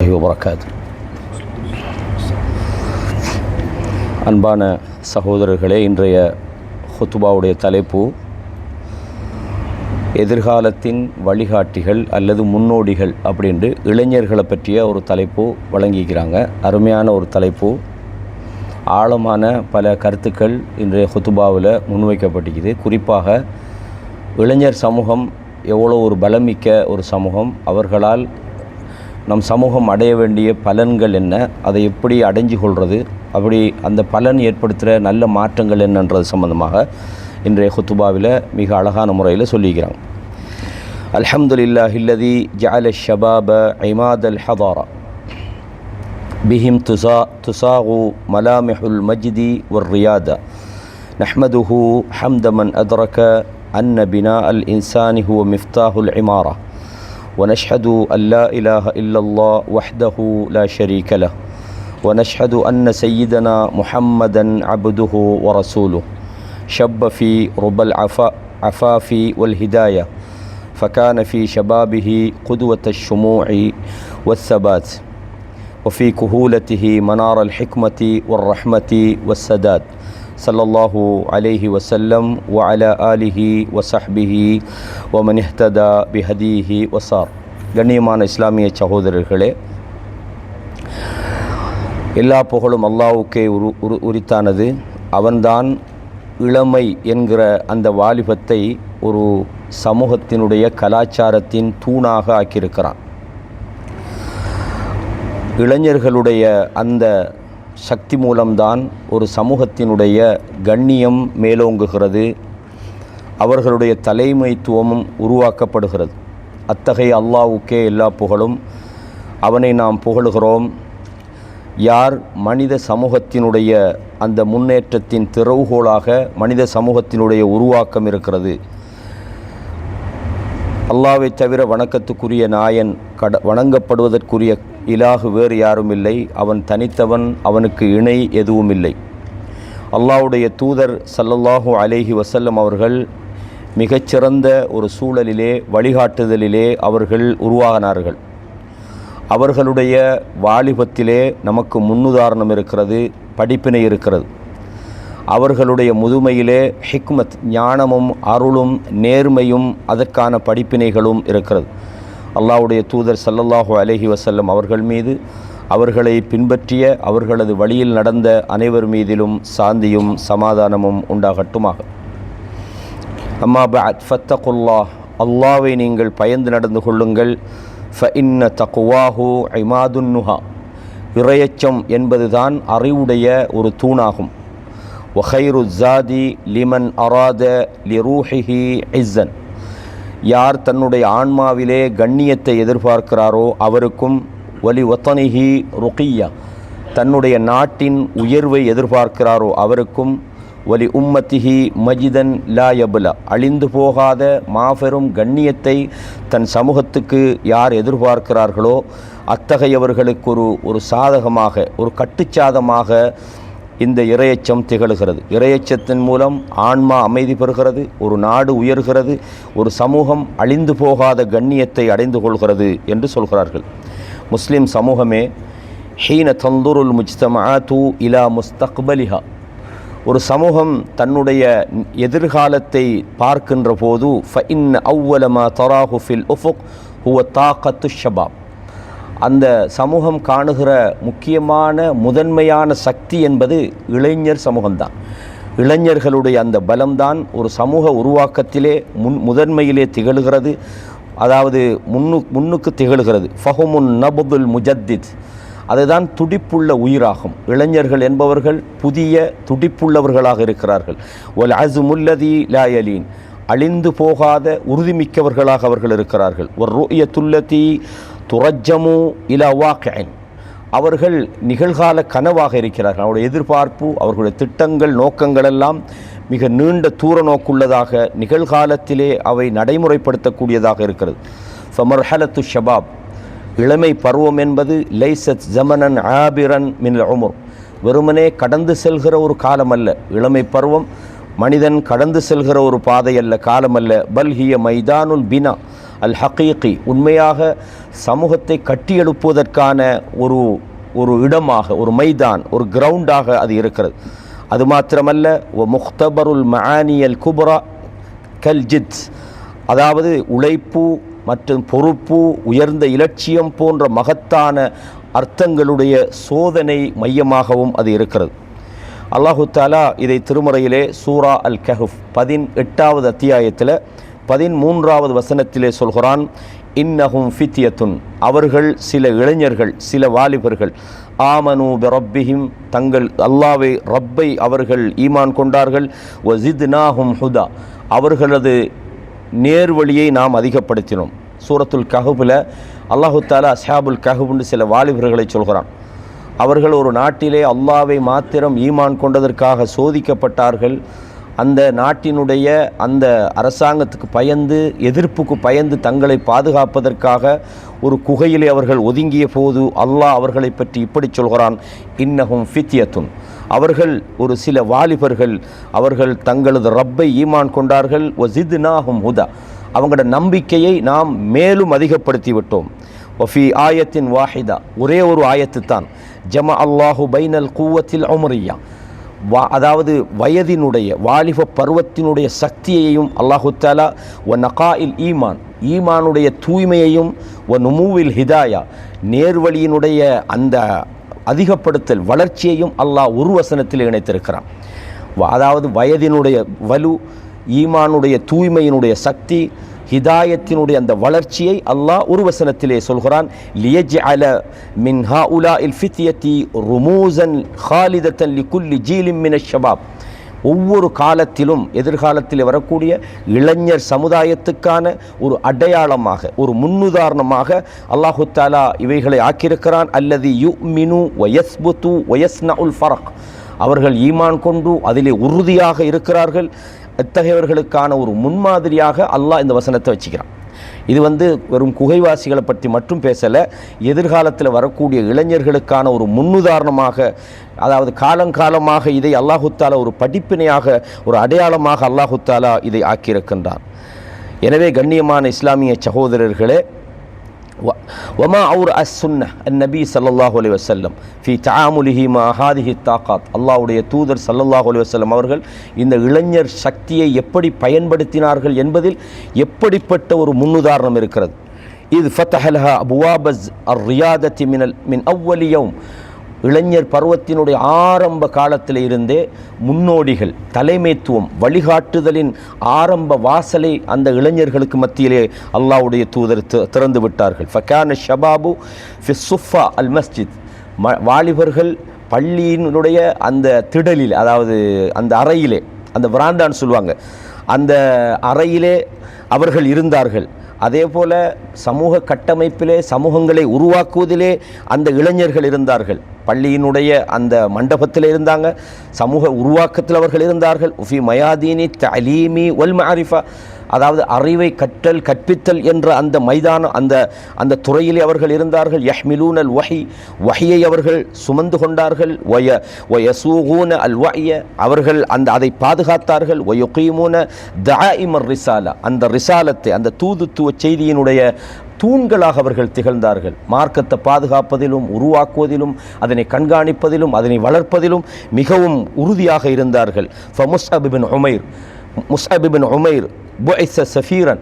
வபரகாத்து. அன்பான சகோதரர்களே, இன்றைய ஹுத்துபாவுடைய தலைப்பு எதிர்காலத்தின் வழிகாட்டிகள் அல்லது முன்னோடிகள் அப்படின்ட்டு இளைஞர்களை பற்றிய ஒரு தலைப்பு வழங்கிக்கிறாங்க. அருமையான ஒரு தலைப்பு, ஆழமான பல கருத்துக்கள் இன்றைய ஹுத்துபாவில் முன்வைக்கப்பட்டிருக்குது. குறிப்பாக இளைஞர் சமூகம் எவ்வளோ ஒரு பலமிக்க ஒரு சமூகம், அவர்களால் நம் சமூகம் அடைய வேண்டிய பலன்கள் என்ன, அதை எப்படி அடைஞ்சு கொள்வது, அப்படி அந்த பலன் ஏற்படுத்துகிற நல்ல மாற்றங்கள் என்னன்றது சம்பந்தமாக இன்றைய ஹுத்துபாவில் மிக அழகான முறையில் சொல்லிக்கிறாங்க. அல்ஹம்துலில்லாஹில்லதி ஜஅல ஷபாப இமாதல் ஹதாரா பிஹிம் துசாகு மலாமிஹுல் மஜ்தி வர் ரியாதா நஹ்மதுஹு ஹம்தமன் அத்ரக அன்ன பினா அல் இன்சானி ஹுவ மிஃப்தாஹுல் இமாரா ونشهد أن لا إله إلا الله وحده لا شريك له ونشهد أن سيدنا محمدا عبده ورسوله شب في رب العفاف والهداية فكان في شبابه قدوة الشموع والثبات وفي كهولته منار الحكمة والرحمة والسداد صلى الله عليه وسلم وعلى آله وصحبه ومن اهتدى بهديه وصار. கண்ணியமான இஸ்லாமிய சகோதரர்களே, எல்லா புகழும் அல்லாஹ்வுக்கே உரித்தானது. அவன்தான் இளமை என்கிற அந்த வாலிபத்தை ஒரு சமூகத்தினுடைய கலாச்சாரத்தின் தூணாக ஆக்கியிருக்கிறான். இளைஞர்களுடைய அந்த சக்தி மூலம்தான் ஒரு சமூகத்தினுடைய கண்ணியம் மேலோங்குகிறது, அவர்களுடைய தலைமைத்துவமும் உருவாக்கப்படுகிறது. அத்தகைய அல்லாஹ்வுக்கே எல்லா புகழும், அவனை நாம் புகழுகிறோம். யார் மனித சமூகத்தினுடைய அந்த முன்னேற்றத்தின் திறவுகோலாக மனித சமூகத்தினுடைய உருவாக்கம் இருக்கிறது. அல்லாஹ்வை தவிர வணக்கத்துக்குரிய நாயன், வணங்கப்படுவதற்குரிய இலாகு வேறு யாரும் இல்லை. அவன் தனித்தவன், அவனுக்கு இணை எதுவும் இல்லை. அல்லாஹ்வுடைய தூதர் ஸல்லல்லாஹு அலைஹி வஸல்லம் அவர்கள் மிகச்சிறந்த ஒரு சூழலிலே, வழிகாட்டுதலிலே அவர்கள் உருவாகினார்கள். அவர்களுடைய வாலிபத்திலே நமக்கு முன்னுதாரணம் இருக்கிறது, படிப்பினை இருக்கிறது. அவர்களுடைய முதுமையிலே ஹிக்மத், ஞானமும் அருளும் நேர்மையும் அதற்கான படிப்பினைகளும் இருக்கிறது. அல்லாஹ்வுடைய தூதர் ஸல்லல்லாஹு அலைஹி வஸல்லம் அவர்கள் மீது, அவர்களை பின்பற்றிய அவர்களது வழியில் நடந்த அனைவர் மீதிலும் சாந்தியும் சமாதானமும் உண்டாகட்டுமாக. அம்மா பஅத் ஃபத்தகுல்லாஹ், அல்லாஹ்வை நீங்கள் பயந்து நடந்து கொள்ளுங்கள். ஃபஇன்ன தக்வாஹு இமாதுன் நுஹா, இறையச்சம் என்பதுதான் அறிவுடைய ஒரு தூணாகும். வஹைரு ஸாதி லிமன் அராத லிரூஹிஹி இஸ்ஸன், யார் தன்னுடைய ஆன்மாவிலே கண்ணியத்தை எதிர்பார்க்கிறாரோ அவருக்கும், வலி வத்தனிஹி ருகியா, தன்னுடைய நாட்டின் உயர்வை எதிர்பார்க்கிறாரோ அவருக்கும், வலி உம்மத்திஹி மஜிதன் லா யபுலா, அழிந்து போகாத மாபெரும் கண்ணியத்தை தன் சமூகத்துக்கு யார் எதிர்பார்க்கிறார்களோ அத்தகையவர்களுக்கு ஒரு சாதகமாக, ஒரு கட்டுச்சாதமாக இந்த இறையச்சம் திகழ்கிறது. இறையச்சத்தின் மூலம் ஆன்மா அமைதி பெறுகிறது, ஒரு நாடு உயர்கிறது, ஒரு சமூகம் அழிந்து போகாத கண்ணியத்தை அடைந்து கொள்கிறது என்று சொல்கிறார்கள். முஸ்லிம் சமூகமே, ஹீன தந்துருல் முஜ்தமஅத்து இலா முஸ்தக்பலிஹா, ஒரு சமூகம் தன்னுடைய எதிர்காலத்தை பார்க்கின்ற போது, ஃபஇன்ன அவ்வல மா தராஹு ஃபில் உஃபுக் ஹுவ தாகத்து ஷபாப், அந்த சமூகம் காணுகிற முக்கியமான முதன்மையான சக்தி என்பது இளைஞர் சமூகம்தான். இளைஞர்களுடைய அந்த பலம்தான் ஒரு சமூக உருவாக்கத்திலே முதன்மையிலே திகழ்கிறது, அதாவது முன்னுக்கு திகழ்கிறது. ஃபஹுமுன் நபுதுல் முஜத்தித், அதுதான் துடிப்புள்ள உயிராகும். இளைஞர்கள் என்பவர்கள் புதிய துடிப்புள்ளவர்களாக இருக்கிறார்கள். வல் அஸ்முல்லதி லா யலீன், அழிந்து போகாத உறுதிமிக்கவர்களாக அவர்கள் இருக்கிறார்கள். ஒரு ருயத்துல்லதி துரஜ்ஜமு இலா வாக்கின், அவர்கள் நிகழ்கால கனவாக இருக்கிறார்கள். அவருடைய எதிர்பார்ப்பு, அவர்களுடைய திட்டங்கள், நோக்கங்கள் எல்லாம் மிக நீண்ட தூர நோக்குள்ளதாக, நிகழ்காலத்திலே அவை நடைமுறைப்படுத்தக்கூடியதாக இருக்கிறது. ஃபமர்ஹலத்து ஷபாப், இளமை பருவம் என்பது லைசத் ஜமனன் ஆபிரன் மின் உமர், வெறுமனே கடந்து செல்கிற ஒரு காலம் அல்ல. இளமை பருவம் மனிதன் கடந்து செல்கிற ஒரு பாதை அல்ல, காலம் அல்ல. பல்ஹிய மைதானுல் பினா அல் ஹகீகி, உண்மையாக சமூகத்தை கட்டியெழுப்புவதற்கான ஒரு ஒரு இடமாக, ஒரு மைதான், ஒரு கிரவுண்டாக அது இருக்கிறது. அது மாத்திரமல்ல, முக்தபருல் மஆனியல் குப்ரா கல்ஜித், அதாவது உழைப்பு மற்றும் பொறுப்பு, உயர்ந்த இலட்சியம் போன்ற மகத்தான அர்த்தங்களுடைய சோதனை மையமாகவும் அது இருக்கிறது. அல்லாஹு தாலா இதை திருமறையிலே சூரா அல் கஹஃப் 18வது அத்தியாயத்தில் 13வது வசனத்திலே சொல்கிறான், இன்னஹும் ஃபித்யத்துன், அவர்கள் சில இளைஞர்கள், சில வாலிபர்கள், ஆமனு பிரப்பிஹிம், தங்கள் அல்லாஹ்வை ரப்பை அவர்கள் ஈமான் கொண்டார்கள், வஸித்னாஹும் ஹுதா, அவர்களது நேர்வழியை நாம் அதிகப்படுத்தினோம். சூரத்துல் கஹஃபில் அல்லாஹு தாலா அஸ்ஹாபுல் கஹஃப்னு சில வாலிபர்களை சொல்கிறான். அவர்கள் ஒரு நாட்டிலே அல்லாஹ்வை மாத்திரம் ஈமான் கொண்டதற்காக சோதிக்கப்பட்டார்கள். அந்த நாட்டினுடைய அந்த அரசாங்கத்துக்கு பயந்து, எதிர்ப்புக்கு பயந்து தங்களை பாதுகாப்பதற்காக ஒரு குகையிலே அவர்கள் ஒதுங்கிய போது அல்லாஹ் அவர்களை பற்றி இப்படி சொல்கிறான், இன்னஹும் ஃபித்யத்துன், அவர்கள் ஒரு சில வாலிபர்கள், அவர்கள் தங்களது ரப்பை ஈமான் கொண்டார்கள், வஸித்னாஹும் ஹுதா, அவங்களோட நம்பிக்கையை நாம் மேலும் அதிகப்படுத்தி விட்டோம். வஃபி ஆயத்தின் வாஹிதா, ஒரே ஒரு ஆயத்து தான், ஜமா அல்லாஹு பைனல் குவத்தில் உம்ரியா, அதாவது வயதினுடைய வாலிப பருவத்தினுடைய சக்தியையும் அல்லாஹு தஆலா வ நகாஇல் ஈமான், ஈமானுடைய தூய்மையையும், வ நுமூவில் ஹிதாயா, நேர்வழியினுடைய அந்த அதிகப்படுத்தல் வளர்ச்சியையும் அல்லாஹ் ஒரு வசனத்தில் இணைத்திருக்கிறான். அதாவது வயதினுடைய வலு, ஈமானுடைய தூய்மையினுடைய சக்தி, ஹிதாயத்தினுடைய அந்த வளர்ச்சியை அல்லாஹ் ஒரு வசனத்திலே சொல்கிறான், லியஜ்அல மின் ஹாஉலாஇல் ஃபித்யதி ருமூஸன் ஹாலிதத்தன் லிகுல்லி ஜீலின் மினஷ் ஷபாப், ஒவ்வொரு காலத்திலும் எதிர்காலத்தில் வரக்கூடிய இளைஞர் சமுதாயத்துக்கான ஒரு அடையாளமாக, ஒரு முன்னுதாரணமாக அல்லாஹு தஆலா இவைகளை ஆக்கியிருக்கிறான். அல்லதி யுமினு வயஸ்புத்து வயஸ்னஉல் ஃபரக், அவர்கள் ஈமான் கொண்டு அதிலே உறுதியாக இருக்கிறார்கள். அத்தகையவர்களுக்கான ஒரு முன்மாதிரியாக அல்லாஹ் இந்த வசனத்தை வச்சுக்கிறான். இது வெறும் குகைவாசிகளை பற்றி மட்டும் பேசலை, எதிர்காலத்தில் வரக்கூடிய இளைஞர்களுக்கான ஒரு முன்னுதாரணமாக, அதாவது காலங்காலமாக இதை அல்லாஹு தஆலா ஒரு படிப்பினையாக, ஒரு அடையாளமாக அல்லாஹு தஆலா இதை ஆக்கியிருக்கின்றார். எனவே கண்ணியமான இஸ்லாமிய சகோதரர்களே, வமா அவுர் அஸ் சுன்ன அந்நபி ஸல்லல்லாஹு அலைஹி வஸல்லம் ஃபி தஆமுலிஹி மா ஹாதிஹி தாகாத், அல்லாஹ்வுடைய தூதர் ஸல்லல்லாஹு அலைஹி வஸல்லம் அவர்கள் இந்த இளைஞர் சக்தியை எப்படி பயன்படுத்தினார்கள் என்பதில் எப்படிப்பட்ட ஒரு முன்னுதாரணம் இருக்கிறது. இது ஃபதஹலஹா அபுவாபஸ் அர் ரியாதத்தி மின் அவ்வலி யௌம், இளைஞர் பருவத்தினுடைய ஆரம்ப காலத்தில் இருந்தே முன்னோடிகள், தலைமைத்துவம், வழிகாட்டுதலின் ஆரம்ப வாசலை அந்த இளைஞர்களுக்கு மத்தியிலே அல்லாஹ்வுடைய தூதர் திறந்து விட்டார்கள். ஃபகான ஷபாபு ஃபி சுஃபா அல் மஸ்ஜித், வாலிபர்கள் பள்ளியினுடைய அந்த திடலில், அதாவது அந்த அறையிலே, அந்த வராண்டான்னு சொல்லுவாங்க, அந்த அறையிலே அவர்கள் இருந்தார்கள். அதே போல் சமூக கட்டமைப்பிலே, சமூகங்களை உருவாக்குவதிலே அந்த இளைஞர்கள் இருந்தார்கள். பள்ளியினுடைய அந்த மண்டபத்தில் இருந்தாங்க, சமூக உருவாக்கத்தில் அவர்கள் இருந்தார்கள். உஃபி மயாதீனி தலீமி வல் மஅரிஃபா, அதாவது அறிவை கற்றல் கற்பித்தல் என்ற அந்த மைதானம், அந்த துறையிலே அவர்கள் இருந்தார்கள். யஹ்மிலூன் அல் வஹியை அவர்கள் சுமந்து கொண்டார்கள். வயசூகூன அல் வஹ்ய, அவர்கள் அதை பாதுகாத்தார்கள். வயுகீமூன தஆயிம் அர் ரிசாலா, அந்த ரிசாலத்தை, அந்த தூதுத்துவ செய்தியினுடைய தூண்களாக அவர்கள் திகழ்ந்தார்கள். மார்க்கத்தை பாதுகாப்பதிலும், உருவாக்குவதிலும், அதனை கண்காணிப்பதிலும், அதனை வளர்ப்பதிலும் மிகவும் உறுதியாக இருந்தார்கள். முஸ்அப் இப்னு உமைர் புஇஸ சஃபீரன்,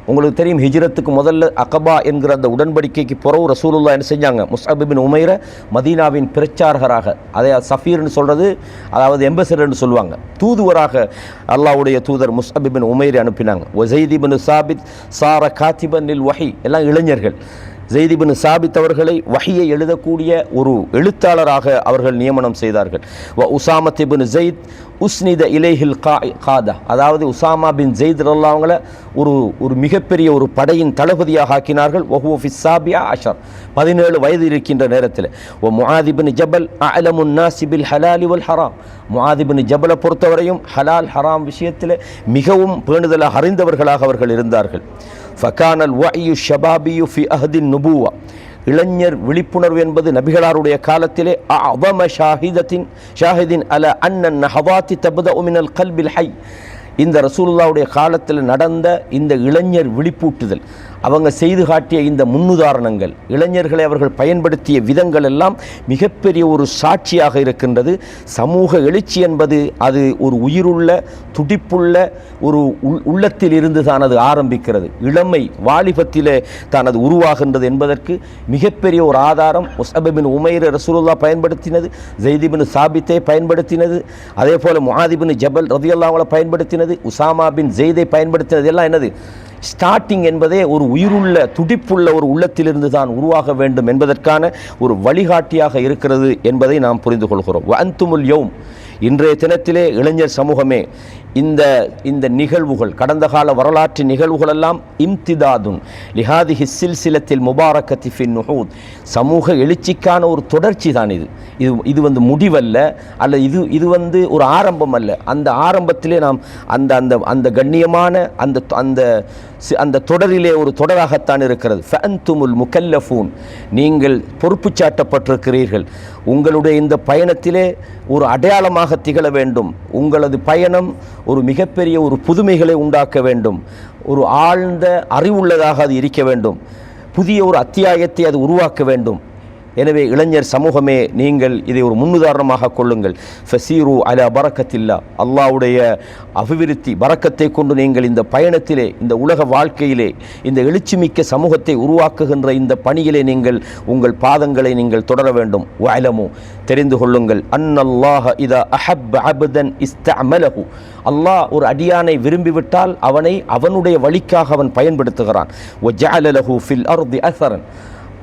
உங்களுக்கு தெரியும், ஹிஜ்ரத்துக்கு முதல்ல அகபா என்கிற அந்த உடன்படிக்கைக்கு பிறகு ரசூலுல்லாஹ் என்ன செஞ்சாங்க, முஸ்அப் இப்னு உமைரை மதீனாவின் பிரச்சாரகராக, அதை சஃபீர்னு சொல்கிறது, அதாவது எம்பசடர்னு சொல்லுவாங்க, தூதுவராக அல்லாஹ்வுடைய தூதர் முஸ்அப் இப்னு உமைரை அனுப்பினாங்க. ஸைத் இப்னு சாபித் சார காத்திபன் லில் வஹி, எல்லாம் இளைஞர்கள். ஸைத் இப்னு சாபித் அவர்களை வஹியை எழுதக்கூடிய ஒரு எழுத்தாளராக அவர்கள் நியமனம் செய்தார்கள். உசாமத் இப்னு ஸைத் உஸ்னித இலைஹில் காதா, அதாவது உசாமா பின் ஸைத் ரலியல்லாஹு அவங்கள ஒரு மிகப்பெரிய ஒரு படையின் தளபதியாக ஆக்கினார்கள். வஹுவ ஃபி ஸாபிஆ அஷர், 17 வயது இருக்கின்ற நேரத்தில். முஆத் இப்னு ஜபல் அஅலமுன் நாஸி பில் ஹலாலி வல் ஹராம், முஆத் இப்னு ஜபலை பொறுத்தவரையும் ஹலால் ஹராம் விஷயத்தில் மிகவும் பேணுதலாக அறிந்தவர்களாக அவர்கள் இருந்தார்கள். ஃபகானல் வஅயு ஷபாபியு ஃபி அஹ்தின் நுபுவா, இளைஞர் விழிப்புணர்வு என்பது நபிகளாருடைய காலத்திலே அஅதம ஷாஹிதின் அல அன்ன நஹவாத்தி தப்தஉ மினல் கல்பில் ஹை, இந்த ரசூலுல்லாவுடைய காலத்தில் நடந்த இந்த இளைஞர் விழிப்பூட்டுதல், அவங்க செய்து காட்டிய இந்த முன்னுதாரணங்கள், இளைஞர்களை அவர்கள் பயன்படுத்திய விதங்கள் எல்லாம் மிகப்பெரிய ஒரு சாட்சியாக இருக்கின்றது. சமூக எழுச்சி என்பது அது ஒரு உயிருள்ள துடிப்புள்ள ஒரு உள்ளத்தில் இருந்து தான் அது ஆரம்பிக்கிறது. இளமை வாலிபத்திலே தான் அது உருவாகின்றது என்பதற்கு மிகப்பெரிய ஒரு ஆதாரம் முஸ்அப் பின் உமைர் ரசூலுல்லாஹ் பயன்படுத்தினது, ஸைத் பின் சாபித்தை பயன்படுத்தினது, அதே போல முஆத் பின் ஜபல் ரலியல்லாஹு அன்ஹு பயன்படுத்தினது, உசாமா பின் ஸைதை பயன்படுத்தினது. எல்லாம் என்னது? ஸ்டார்டிங் என்பதே ஒரு உயிருள்ள துடிப்புள்ள ஒரு உள்ளத்திலிருந்து தான் உருவாக வேண்டும் என்பதற்கான ஒரு வழிகாட்டியாக இருக்கிறது என்பதை நாம் புரிந்து கொள்கிறோம். வஅன்துமுல் யௌம், இன்றைய தினத்திலே இளைஞர் சமூகமே இந்த நிகழ்வுகள், கடந்த கால வரலாற்று நிகழ்வுகள் எல்லாம் இம்திதாதுன் லிஹாதிஹி சில்சிலத்தில் முபாரக்கத்தி ஃபின் நுஹூத், சமூக எழுச்சிக்கான ஒரு தொடர்ச்சி தான் இது வந்து முடிவல்ல, அல்ல இது வந்து ஒரு ஆரம்பம் அல்ல. அந்த ஆரம்பத்திலே நாம் அந்த கண்ணியமான அந்த தொடரிலே ஒரு தொடராகத்தான் இருக்கிறது. ஃபஅன்துமுல் முகல்லஃபூன், நீங்கள் பொறுப்பு சாட்டப்பட்டிருக்கிறீர்கள். உங்களுடைய இந்த பயணத்திலே ஒரு அடையாளமாக திகழ வேண்டும். உங்களது பயணம் ஒரு மிகப்பெரிய ஒரு புதுமைகளை உண்டாக்க வேண்டும். ஒரு ஆழ்ந்த அறிவுள்ளதாக அது இருக்க வேண்டும். புதிய ஒரு அத்தியாயத்தை அது உருவாக்க வேண்டும். எனவே இளைஞர் சமூகமே, நீங்கள் இதை ஒரு முன்னுதாரணமாக கொள்ளுங்கள். ஃபசீரு அலா பரக்கத்தில்லா, அல்லாஹ்வுடைய அபிவிருத்தி பரக்கத்தை கொண்டு நீங்கள் இந்த பயணத்திலே, இந்த உலக வாழ்க்கையிலே, இந்த எழுச்சிமிக்க சமூகத்தை உருவாக்குகின்ற இந்த பணியிலே நீங்கள் உங்கள் பாதங்களை நீங்கள் தொடர வேண்டும். வஅலமு, தெரிந்து கொள்ளுங்கள், அன்னல்லாஹ இதா அஹப்ப அப்தன் இஸ்தஅமலஹு, அல்லாஹ் ஒரு அடியானை விரும்பிவிட்டால் அவனை அவனுடைய வழிக்காக அவன் பயன்படுத்துகிறான். வஜஅல லஹு ஃபில் அர்தி அஸரன்,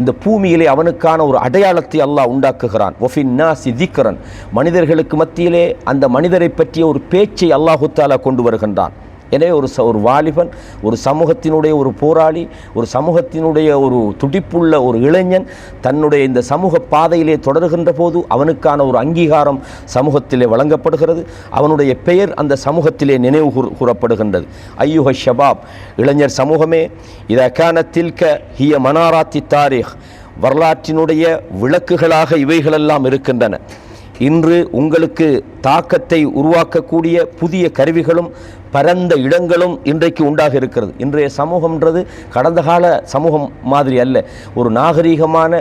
இந்த பூமியிலே அவனுக்கான ஒரு அடையாளத்தை அல்லாஹ் உண்டாக்குகிறான். ஒஃபின் நாசி திக்ரன், மனிதர்களுக்கு மத்தியிலே அந்த மனிதரை பற்றிய ஒரு பேச்சை அல்லாஹு தஆலா கொண்டு வருகின்றான். எனவே ஒரு வாலிபன், ஒரு சமூகத்தினுடைய ஒரு போராளி, ஒரு சமூகத்தினுடைய ஒரு துடிப்புள்ள ஒரு இளைஞன் தன்னுடைய இந்த சமூக பாதையிலே தொடர்கின்ற போது அவனுக்கான ஒரு அங்கீகாரம் சமூகத்திலே வழங்கப்படுகிறது. அவனுடைய பெயர் அந்த சமூகத்திலே நினைவு கூறப்படுகின்றது. ஐயுஹ ஷபாப், இளைஞர் சமூகமே, இதா கானத் தில்க ஹிய மனாராத்தி தாரீக், வரலாற்றினுடைய விளக்குகளாக இவைகளெல்லாம் இருக்கின்றன. இன்று உங்களுக்கு தாக்கத்தை உருவாக்கக்கூடிய புதிய கருவிகளும் பரந்த இடங்களும் இன்றைக்கு உண்டாக இருக்கிறது. இன்றைய சமூகம்ன்றது கடந்த கால சமூகம் மாதிரி அல்ல. ஒரு நாகரீகமான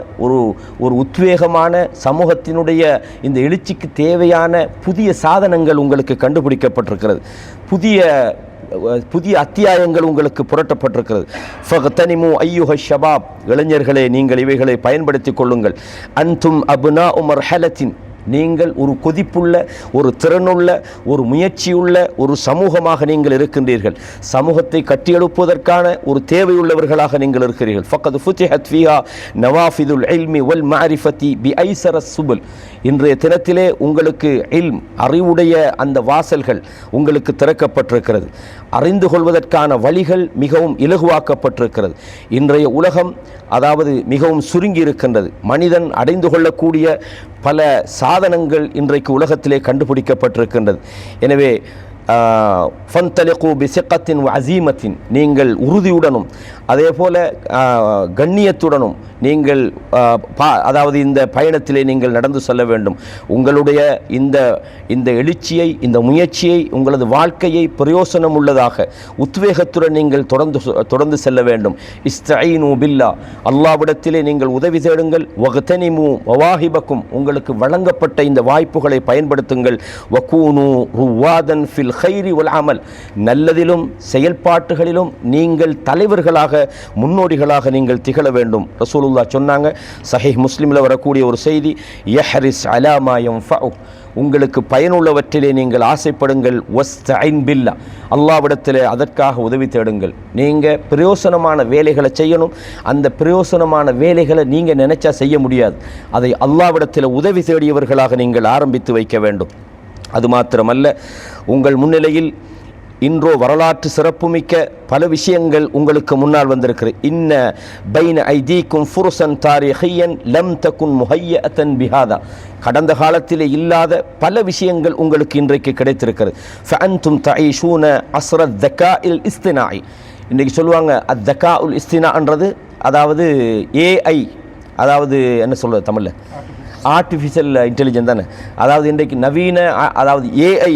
ஒரு உத்வேகமான சமூகத்தினுடைய இந்த எழுச்சிக்கு தேவையான புதிய சாதனங்கள் உங்களுக்கு கண்டுபிடிக்கப்பட்டிருக்கிறது. புதிய அத்தியாயங்கள் உங்களுக்கு புரட்டப்பட்டிருக்கிறது. ஃபக்தனிமு ஐயுஹ ஷபாப், இளைஞர்களே நீங்கள் இவைகளை பயன்படுத்திக் கொள்ளுங்கள். அன்தும் அப்னாஉ மர்ஹலத்தின், நீங்கள் ஒரு கொதிப்புள்ள, ஒரு திறனுள்ள, ஒரு முயற்சியுள்ள ஒரு சமூகமாக நீங்கள் இருக்கின்றீர்கள். சமூகத்தை கட்டியெழுப்புவதற்கான ஒரு தேவையுள்ளவர்களாக நீங்கள் இருக்கிறீர்கள். ஃபக்கத் ஃபுதிஹத் ஃபீஹா நவாஃபிதுல் இல்மி வல் மஅரிஃபதி பிஐஸர சுபுல், இன்றைய தினத்திலே உங்களுக்கு இல்ம், அறிவுடைய அந்த வாசல்கள் உங்களுக்கு திறக்கப்பட்டிருக்கிறது. அறிந்து கொள்வதற்கான வழிகள் மிகவும் இலகுவாக்கப்பட்டிருக்கிறது. இன்றைய உலகம் அதாவது மிகவும் சுருங்கி இருக்கின்றது. மனிதன் அடைந்து கொள்ளக்கூடிய பல சாதனங்கள் இன்றைக்கு உலகத்திலே கண்டுபிடிக்கப்பட்டிருக்கின்றது. எனவே ஃபன்தலிகு பிசிக்கத்தின் அசீமத்தின், நீங்கள் உறுதியுடனும் அதே போல கண்ணியத்துடனும் நீங்கள் அதாவது இந்த பயணத்திலே நீங்கள் நடந்து செல்ல வேண்டும். உங்களுடைய இந்த எழுச்சியை, இந்த முயற்சியை, உங்களது வாழ்க்கையை பிரயோசனம் உள்ளதாக உத்வேகத்துடன் நீங்கள் தொடர்ந்து செல்ல வேண்டும். இஸ்தஈனு பில்லா, அல்லாஹ்விடத்திலே நீங்கள் உதவி தேடுங்கள். வக்தனிமு மவாஹிபக்கும், உங்களுக்கு வழங்கப்பட்ட இந்த வாய்ப்புகளை பயன்படுத்துங்கள். வகூனு ருவாதன் ஃபில் கைரி வல் அமல், நல்லதிலும் செயல்பாட்டுகளிலும் நீங்கள் தலைவர்களாக, முன்னோடிகளாக நீங்கள் திகழ வேண்டும். ரசூலுல்லாஹ் சொன்னாங்க, சஹீஹ் முஸ்லிமில் வரக்கூடிய ஒரு செய்தி, யஹ்ரிஸ் அலா மா யன்ஃபஉ, உங்களுக்கு பயனுள்ளவற்றிலே நீங்கள் ஆசைப்படுங்கள். வஸ்தஈன் பில்லா, அல்லாஹ்விடத்திலே அதற்காக உதவி தேடுங்கள். நீங்கள் பிரயோசனமான வேலைகளை செய்யணும். அந்த பிரயோசனமான வேலைகளை நீங்கள் நினைச்சா செய்ய முடியாது. அதை அல்லாஹ்விடத்தில் உதவி தேடியவர்களாக நீங்கள் ஆரம்பித்து வைக்க வேண்டும். அது மாத்திரமல்ல, உங்கள் முன்னிலையில் இன்றோ வரலாற்று சிறப்புமிக்க பல விஷயங்கள் உங்களுக்கு முன்னால் வந்திருக்கிறது. இன்ன பைன ஐதீக்கும் ஃபுர்சன் தாரிஹியன் லம் தகுன் முஹய்யஅத்தன் பிஹாதா, கடந்த காலத்திலே இல்லாத பல விஷயங்கள் உங்களுக்கு இன்றைக்கு கிடைத்திருக்கிறது. ஃபஅன்தும் தஈஷூன அஸ்ர ذகாஇல் இஸ்தினாஇ, இன்றைக்கு சொல்லுவாங்க அத்தகாஉல் இஸ்தினான்றது, அதாவது ஏஐ, அதாவது என்ன சொல்றது தமிழில், ஆர்டிஃபிஷியல் இன்டெலிஜென்ஸ் தானே, அதாவது இன்றைக்கு நவீன அதாவது ஏஐ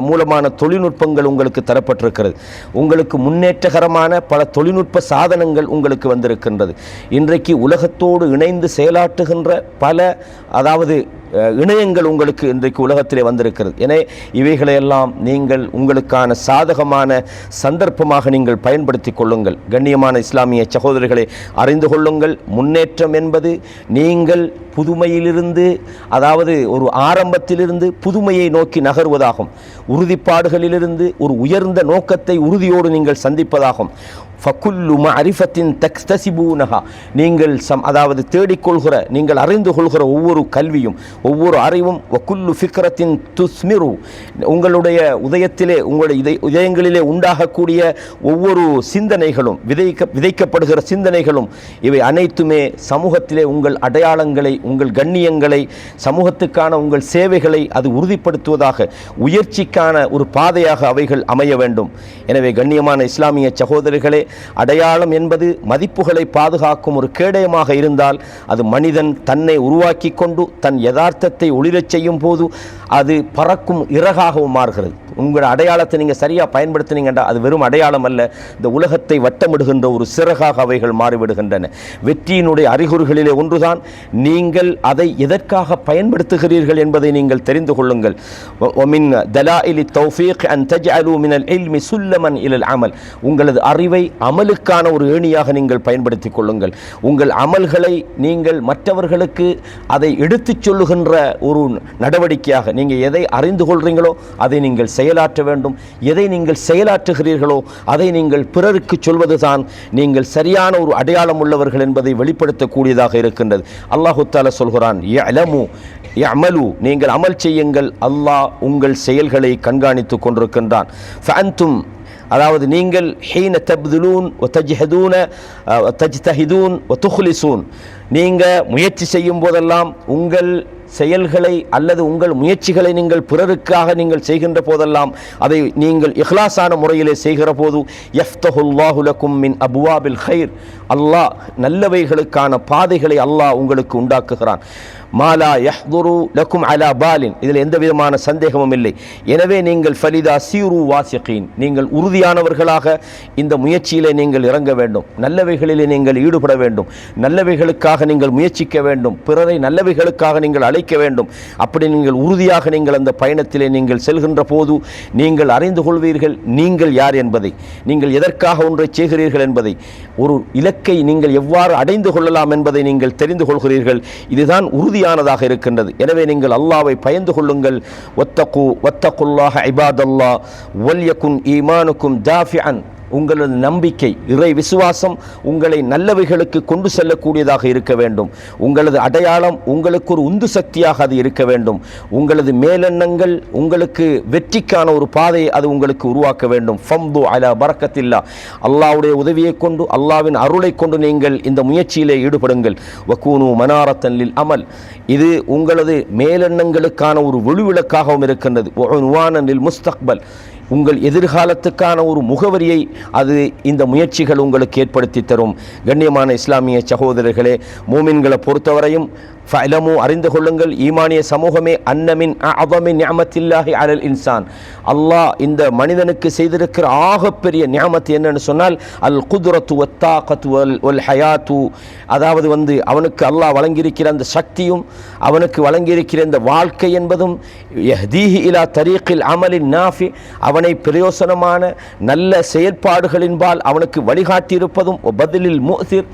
மூலமான தொழில்நுட்பங்கள் உங்களுக்கு தரப்பட்டிருக்கிறது. உங்களுக்கு முன்னேற்றகரமான பல தொழில்நுட்ப சாதனங்கள் உங்களுக்கு வந்திருக்கின்றது. இன்றைக்கு உலகத்தோடு இணைந்து செயலாற்றுகின்ற பல அதாவது இணையங்கள் உங்களுக்கு இன்றைக்கு உலகத்திலே வந்திருக்கிறது. எனவே இவைகளையெல்லாம் நீங்கள் உங்களுக்கான சாதகமான சந்தர்ப்பமாக நீங்கள் பயன்படுத்தி கொள்ளுங்கள். கண்ணியமான இஸ்லாமிய சகோதரர்களை அறிந்து கொள்ளுங்கள், முன்னேற்றம் என்பது நீங்கள் புதுமையிலிருந்து அதாவது ஒரு ஆரம்பத்திலிருந்து புதுமையை நோக்கி நகர்வதாகும். உறுதிப்பாடுகளிலிருந்து ஒரு உயர்ந்த நோக்கத்தை உறுதியோடு நீங்கள் சந்திப்பதாகும். ஃபகுல்லு மஅரிஃபத்தின் தக்தஸிபூனஹா, நீங்கள் அதாவது தேடிக்கொள்கிற நீங்கள் அறிந்து கொள்கிற ஒவ்வொரு கல்வியும் ஒவ்வொரு அறிவும் வகுல்லு ஃபிக்ரத்தின் துஸ்மிரு, உங்களுடைய உதயத்திலே உங்களுடைய இதயங்களிலே உண்டாகக்கூடிய ஒவ்வொரு சிந்தனைகளும் விதைக்கப்படுகிற சிந்தனைகளும் இவை அனைத்துமே சமூகத்திலே உங்கள் அடையாளங்களை உங்கள் கண்ணியங்களை சமூகத்துக்கான உங்கள் சேவைகளை அது உறுதிப்படுத்துவதாக உயர்ச்சிக்கான ஒரு பாதையாக அவைகள் அமைய வேண்டும். எனவே கண்ணியமான இஸ்லாமிய சகோதரர்களே, அடையாளம் என்பது மதிப்புகளை பாதுகாக்கும் ஒரு கேடயமாக இருந்தால் அது மனிதன் தன்னை உருவாக்கி கொண்டு தன் யதார்த்தத்தை ஒளிரச் செய்யும் போது அது பறக்கும் இறகாகவும் மாறுகிறது. உங்கள் அடையாளத்தை நீங்கள் சரியாக பயன்படுத்தினீங்கன்றா அது வெறும் அடையாளம் அல்ல, இந்த உலகத்தை வட்டமிடுகின்ற ஒரு சிறகாக அவைகள் மாறிவிடுகின்றன. வெற்றியினுடைய அறிகுறிகளிலே ஒன்றுதான் நீங்கள் அதை எதற்காக பயன்படுத்துகிறீர்கள் என்பதை நீங்கள் தெரிந்து கொள்ளுங்கள். ومن دلائل التوفيق أن تجعلوا من العلم سلما إلى العمل, உங்களது அறிவை அமலுக்கான ஒரு ஏணியாக நீங்கள் பயன்படுத்திக் கொள்ளுங்கள். உங்கள் அமல்களை நீங்கள் மற்றவர்களுக்கு அதை எடுத்துச் சொல்லுகின்ற ஒரு நடவடிக்கையாக நீங்கள் எதை அறிந்து கொள்றீங்களோ அதை நீங்கள் செயலாற்ற வேண்டும். எதை நீங்கள் செயலாற்றுகிறீர்களோ அதை நீங்கள் பிறருக்கு சொல்வதுதான் நீங்கள் சரியான ஒரு அடையாளம் உள்ளவர்கள் என்பதை வெளிப்படுத்தக்கூடியதாக இருக்கின்றது. அல்லாஹு தஆலா சொல்கிறான், யஅலமு யஅமலு, நீங்கள் அமல் செய்யுங்கள், அல்லாஹ் உங்கள் செயல்களை கண்காணித்து கொண்டிருக்கின்றான். ஃபஅன்தும், அதாவது நீங்கள் ஹீன தப்துலூன் வதஜ்ஹதூன வதஜ்தஹிதூன் வதுக்லிஸூன், நீங்கள் முயற்சி செய்யும் போதெல்லாம் உங்கள் செயல்களை அல்லது உங்கள் முயற்சிகளை நீங்கள் பிறருக்காக நீங்கள் செய்கின்ற போதெல்லாம் அதை நீங்கள் இஹ்லாஸான முறையிலே செய்கிற போது யஃப்தஹுல்லாஹு லக்கும் மின் அபுவாபில் ஹைர், அல்லாஹ் நல்லவைகளுக்கான பாதைகளை அல்லாஹ் உங்களுக்கு உண்டாக்குகிறான். மாலா யஹ்துரு லக்கும் அலா பாலின், இதில் எந்த விதமான சந்தேகமும் இல்லை. எனவே நீங்கள் ஃபலிதா சீரு வாசிகீன், நீங்கள் உறுதியானவர்களாக இந்த முயற்சியிலே நீங்கள் இறங்க வேண்டும். நல்லவைகளிலே நீங்கள் ஈடுபட வேண்டும். நல்லவைகளுக்காக நீங்கள் முயற்சிக்க வேண்டும். பிறரை நல்லவைகளுக்காக நீங்கள் அழைக்க வேண்டும். அப்படி நீங்கள் உறுதியாக நீங்கள் அந்த பயணத்திலே நீங்கள் செல்கின்ற போது நீங்கள் அறிந்து கொள்வீர்கள் நீங்கள் யார் என்பதை, நீங்கள் எதற்காக ஒன்றை செய்கிறீர்கள் என்பதை, ஒரு இலக்கை நீங்கள் எவ்வாறு அடைந்து கொள்ளலாம் என்பதை நீங்கள் தெரிந்து கொள்கிறீர்கள். இதுதான் உறுதியானதாக இருக்கின்றது. எனவே நீங்கள் அல்லாஹ்வை பயந்து கொள்ளுங்கள். வத்தகுல்லாஹ இபாதல்லாஹ் வல்யகுன் ஈமானுக்கும் தாஃபிஅன், உங்களது நம்பிக்கை இறை விசுவாசம் உங்களை நல்லவைகளுக்கு கொண்டு செல்லக்கூடியதாக இருக்க வேண்டும். உங்களது அடையாளம் உங்களுக்கு ஒரு உந்து சக்தியாக அது இருக்க வேண்டும். உங்களது மேலெண்ணங்கள் உங்களுக்கு வெற்றிக்கான ஒரு பாதையை அது உங்களுக்கு உருவாக்க வேண்டும். ஃபம்து அலா பரக்கத்தில்லா, அல்லாஹ்வுடைய உதவியை கொண்டு அல்லாஹ்வின் அருளை கொண்டு நீங்கள் இந்த முயற்சியிலே ஈடுபடுங்கள். வகூனு மனாரத்தன் லில் அமல், இது உங்களது மேலெண்ணங்களுக்கான ஒரு ஒளிவிளக்காகவும் இருக்கின்றது. வஉன்வானன் லில் முஸ்தக்பல், உங்கள் எதிர்காலத்துக்கான ஒரு முகவரியை அது இந்த முயற்சிகள் உங்களுக்கு ஏற்படுத்தி தரும். கண்ணியமான இஸ்லாமிய சகோதரர்களே, மூமின்களை பொறுத்தவரையும் ஃபஅலமு, அறிந்து கொள்ளுங்கள் ஈமானிய சமூகமே, அன்னமின் அஅதமி நிஅமத்தில்லாஹி அலல் இன்சான், அல்லாஹ் இந்த மனிதனுக்கு செய்திருக்கிற ஆகப்பெரிய நிஅமத் என்னன்னு சொன்னால் அல் குத்ரத்து வத்தாகத்து வல் ஹயாத்து, அதாவது அவனுக்கு அல்லாஹ் வழங்கியிருக்கிற அந்த சக்தியும் அவனுக்கு வழங்கியிருக்கிற இந்த வாழ்க்கை என்பதும் யஹ்தீஹி இலா தரீக்கில் அமலின் நாஃபி, அவனை பிரயோசனமான நல்ல செயற்பாடுகளின்பால் அவனுக்கு வழிகாட்டியிருப்பதும் பதிலில் முஅ்திர்,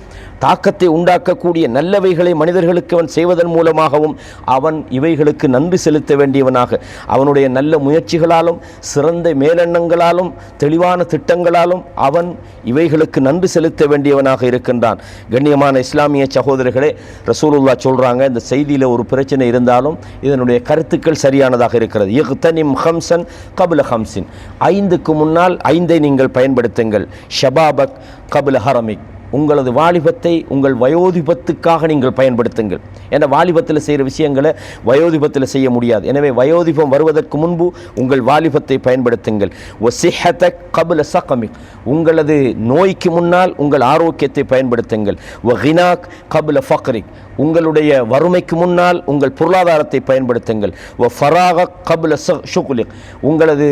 தாக்கத்தை உண்டாக்கக்கூடிய நல்லவைகளை மனிதர்களுக்கு அவன் செய்வதன் மூலமாகவும் அவன் இவைகளுக்கு நன்றி செலுத்த வேண்டியவனாக அவனுடைய நல்ல முயற்சிகளாலும் சிறந்த மேலெண்ணங்களாலும் தெளிவான திட்டங்களாலும் அவன் இவைகளுக்கு நன்றி செலுத்த வேண்டியவனாக இருக்கின்றான். கண்ணியமான இஸ்லாமிய சகோதரர்களே, ரசூலுல்லாஹ் சொல்கிறாங்க, இந்த செய்தியில் ஒரு பிரச்சனை இருந்தாலும் இதனுடைய கருத்துக்கள் சரியானதாக இருக்கிறது. இக்தனிம் ஹம்சன் கபுல ஹம்சின், 5க்கு முன்னால் 5ஐ நீங்கள் பயன்படுத்துங்கள். ஷபாபக் கபுல ஹரமிக், உங்களது வாலிபத்தை உங்கள் வயோதிபத்துக்காக நீங்கள் பயன்படுத்துங்கள். ஏன்னா வாலிபத்தில் செய்கிற விஷயங்களை வயோதிபத்தில் செய்ய முடியாது. எனவே வயோதிபம் வருவதற்கு முன்பு உங்கள் வாலிபத்தை பயன்படுத்துங்கள். வசிஹத கபுல சகமிக், உங்களது நோய்க்கு முன்னால் உங்கள் ஆரோக்கியத்தை பயன்படுத்துங்கள். வகினாக் கபுல ஃபக்ரிக், உங்களுடைய வறுமைக்கு முன்னால் உங்கள் பொருளாதாரத்தை பயன்படுத்துங்கள். ஃபராக கபுல ஷுகுலிக், உங்களது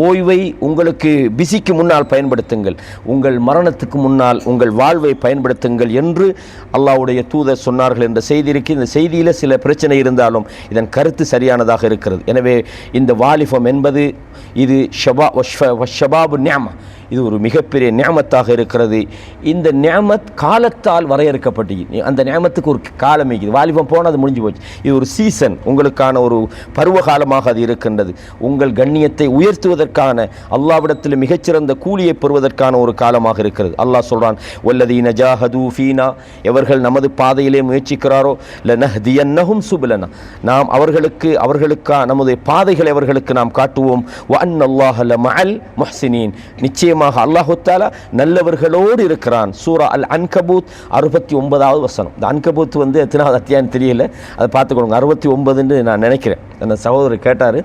ஓய்வை உங்களுக்கு பிசிக்கு முன்னால் பயன்படுத்துங்கள். உங்கள் மரணத்துக்கு முன்னால் உங்கள் வாழ்வை பயன்படுத்துங்கள் என்று அல்லாஹ்வுடைய தூதர் சொன்னார்கள் என்ற செய்தி இருக்கு. இந்த செய்தியில் சில பிரச்சனை இருந்தாலும் இதன் கருத்து சரியானதாக இருக்கிறது. எனவே இந்த வாலிபம் என்பது இது ஷபாபு நியாமா, இது ஒரு மிகப்பெரிய நியாமத்தாக இருக்கிறது. இந்த நியாமத் காலத்தால் வரையறுக்கப்பட்டு அந்த நியாமத்துக்கு ஒரு காலம் இருக்குது. வாலிபம் போனால் அது முடிஞ்சு போச்சு. இது ஒரு சீசன், உங்களுக்கான ஒரு பருவ காலமாக அது இருக்கின்றது. உங்கள் கண்ணியத்தை உயர்த்துவதற்கான, அல்லாஹ்விடத்தில் மிகச்சிறந்த கூலியை பெறுவதற்கான ஒரு காலமாக இருக்கிறது. அல்லாஹ் சொல்றான், வல்லதீன ஜாஹது ஃபீனா, எவர்கள் நமது பாதையிலே முயற்சிக்கிறாரோ லனஹ்தியன்னஹும் சுபலனா, நாம் அவர்களுக்கு நமது பாதைகளை அவர்களுக்கு நாம் காட்டுவோம். வ அன்னல்லாஹ லமஅல் முஹ்சினீன், நிச்சயமாக அல்லாஹு தஆலா நல்லவர்களோடு இருக்கிறான். சூரா அல் அன்கபூத் 69வது வசனம். இந்த அன்கபூத் எத்தனாவது அத்தியாயம் தெரியல, அதை பார்த்துக்கொள்ளுங்க. 69ன்னு நான் நினைக்கிறேன். அந்த சகோதரர் கேட்டார்,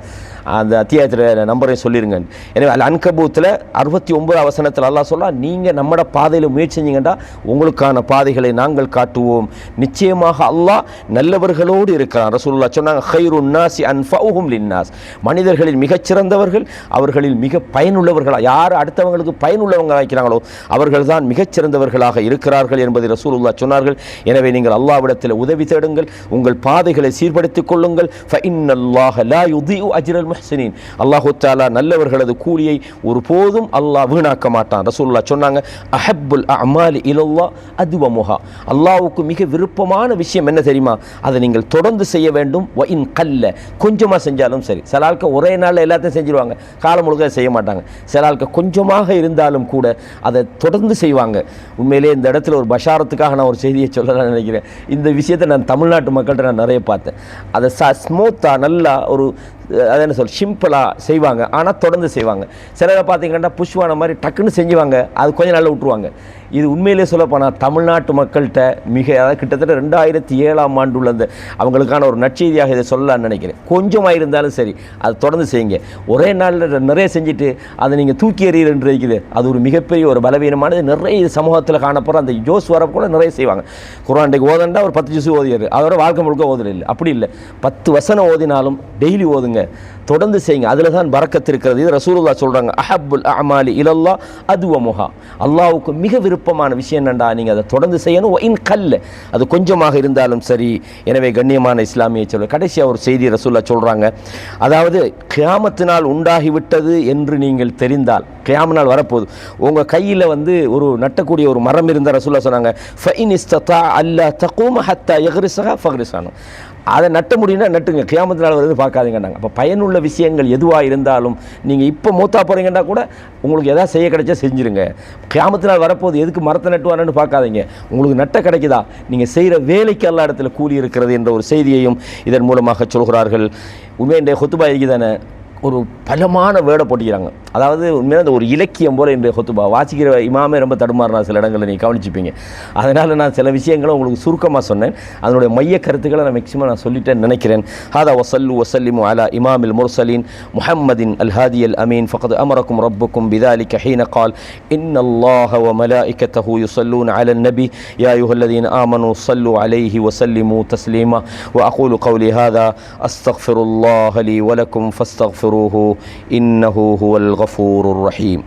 அந்த அத்தியாயத்தில் நம்பரை சொல்லிருங்க. எனவே அல் அன்கபூத்தில் 69வது வசனத்தில் அல்லாஹ் சொல்ல, நீங்கள் நம்மட பாதையில் முயற்சி செஞ்சீங்கன்னா உங்களுக்கான பாதைகளை நாங்கள் காட்டுவோம். நிச்சயமாக அல்லாஹ் நல்லவர்களோடு இருக்கிறான். ரசூலுல்லாஹ் சொன்னாங்க, ஹைருன் நாசி அன்ஃபஉஹும் லின்னாஸ், மனிதர்களில் மிகச்சிறந்தவர்கள் அவர்களில் மிக பயனுள்ளவர்களாக, யார் அடுத்தவங்களுக்கு பயனுள்ளவங்க ஆக்கிறாங்களோ அவர்கள் தான் மிகச்சிறந்தவர்களாக இருக்கிறார்கள் என்பதை ரசூலுல்லாஹ் சொன்னார்கள். எனவே நீங்கள் அல்லாஹ்விடத்தில் உதவி தேடுங்கள், உங்கள் பாதைகளை சீர்படுத்திக் கொள்ளுங்கள். ஃபஇன்னல்லாஹ லா யுதீஉ அஜ்ரல் முஹ்சினீன், அல்லாஹு தஆலா நல்லவர்களது கூலியை ஒருபோதும் அல்லாஹ் வீணாக்க மாட்டான். ரசூலுல்லாஹ் சொன்னாங்க, அஹப்புல் அமாலி இலல்லாஹ் அதுவமுஹா, அல்லாஹ்வுக்கு மிக விருப்பமான விஷயம் என்ன தெரியுமா, அதை நீங்கள் தொடர்ந்து செய்ய வேண்டும். வ இன் கல்ல, கொஞ்சமாக செஞ்சாலும் சரி. சில ஆட்கள் ஒரே நாளில் எல்லாத்தையும் செஞ்சிருவாங்க, காலம் முழுக்க செய்ய மாட்டாங்க. சில ஆட்கள் கொஞ்சமாக இருந்தாலும் கூட அதை தொடர்ந்து செய்வாங்க. உண்மையிலே இந்த இடத்துல ஒரு பஷாரத்துக்காக நான் ஒரு செய்தியை சொல்லலாம்னு நினைக்கிறேன். இந்த விஷயத்தை நான் தமிழ்நாட்டு மக்கள்கிட்ட நான் நிறைய பார்த்தேன். அதை ஸ்மூத்தாக நல்லா ஒரு அதை என்ன சிம்பிளாக செய்வாங்க, ஆனால் தொடர்ந்து செய்வாங்க. சிலரை பார்த்தீங்கன்னா புஷ்வான மாதிரி டக்குன்னு செஞ்சுவாங்க, அது கொஞ்சம் நாளில் விட்டுருவாங்க. இது உண்மையிலே சொல்லப்போனால் தமிழ்நாட்டு மக்கள்கிட்ட அதாவது கிட்டத்தட்ட 2007ஆம் ஆண்டு உள்ள அவங்களுக்கான ஒரு நற்செய்தியாக இதை சொல்லலான்னு நினைக்கிறேன். கொஞ்சமாக இருந்தாலும் சரி, அதை தொடர்ந்து செய்யுங்க. ஒரே நாளில் நிறைய செஞ்சுட்டு அதை நீங்கள் தூக்கி எறியன்று இருக்குது, அது ஒரு மிகப்பெரிய ஒரு பலவீனமானது. நிறைய சமூகத்தில் காணப்போகிற அந்த ஜோஸ் வரக்கூட நிறைய செய்வாங்க. குர்ஆனுக்கு ஓதண்டா ஒரு 10 ஜுஸ் ஓதியாரு, அதோட வாழ்க்கை முழுக்க ஓதுறது இல்லை. அப்படி இல்லை, 10 வசனம் ஓதினாலும் டெய்லி ஓதுங்க, தொடர்ந்து செய்யுங்க. அதில் தான் பரக்கத் இருக்கிறது. இது ரசூலுல்லாஹ் சொல்கிறாங்க, அஹப்புல் அமாலி இலல்லாஹ் அதுவமுஹா, அல்லாஹ்வுக்கு மிக விருப்பமான விஷயம் என்னண்டா நீங்கள் அதை தொடர்ந்து செய்யணும். இன் கல்ல, அது கொஞ்சமாக இருந்தாலும் சரி. எனவே கண்ணியமான இஸ்லாமிய சொல்ல கடைசியாக ஒரு செய்தி ரசூலுல்லாஹ் சொல்கிறாங்க, அதாவது கியாமத்தினால் உண்டாகிவிட்டது என்று நீங்கள் தெரிந்தால், கியாம நாள் வரப்போகுது, உங்கள் கையில் ஒரு நட்டக்கூடிய ஒரு மரம் இருந்தால் ரசூலுல்லாஹ் சொன்னாங்க, ஃபஇன் இஸ்ததா அல்லா தகூம ஹத்தா யக்ரிஸஹா ஃபக்ரிஸானு, அதை நட்ட முடியும்னா நட்டுங்க, கியாமத்து நாள் வருது பார்க்காதீங்கன்னாங்க. அப்போ பயனுள்ள விஷயங்கள் எதுவாக இருந்தாலும் நீங்கள் இப்போ மூத்தா போகிறீங்கன்னா கூட உங்களுக்கு எதாவது செய்ய கிடைச்சா செஞ்சுருங்க. கியாமத்து நாள் வரப்போது எதுக்கு மரத்தை நட்டுவானு பார்க்காதீங்க, உங்களுக்கு நட்ட கிடைக்குதா, நீங்கள் செய்கிற வேலைக்கு எல்லா இடத்துல கூலி இருக்கிறது என்ற ஒரு செய்தியையும் இதன் மூலமாக சொல்கிறார்கள். உண்மையிலே ஹுத்துபா இருக்குதானே ஒரு பலமான வேர்டை போட்டிக்கிறாங்க. அதாவது உண்மையாக அந்த ஒரு இலக்கியம் போல் இன்றைய ஹுத்துபா வாசிக்கிற இமாமே ரொம்ப தடுமாறினா சில இடங்களில் நீங்கள் கவனிச்சுப்பீங்க. அதனால் நான் சில விஷயங்களை உங்களுக்கு சுருக்கமாக சொன்னேன். அதனுடைய மைய கருத்துக்களை நான் மேக்ஸிமம் நான் சொல்லிட்டேன்னு நினைக்கிறேன். ஹாதா வசல்லு வசல்லிமு அலா இமாமில் முர்சலீன் முஹம்மதின் அல் ஹாதி அல் அமீன் ஃபகத் அமரக்கும் ரப்புக்கும் பிதாலிக ஹீன கால் இன்னல்லாஹ வ மலாயிகத்தஹு யுஸல்லூன அலன் நபி யா அய்யுஹல்லதீன ஆமனூ ஸல்லு அலைஹி வஸல்லிமு தஸ்லீமா வ அகூலு கௌலி ஹாதா அஸ்தக்ஃபிருல்லாஹ லீ வ லக்கும் ஃபஸ்தக்ஃபிரூஹு இன்னஹு ஹுவல் கஃபூருர் ரஹீம்.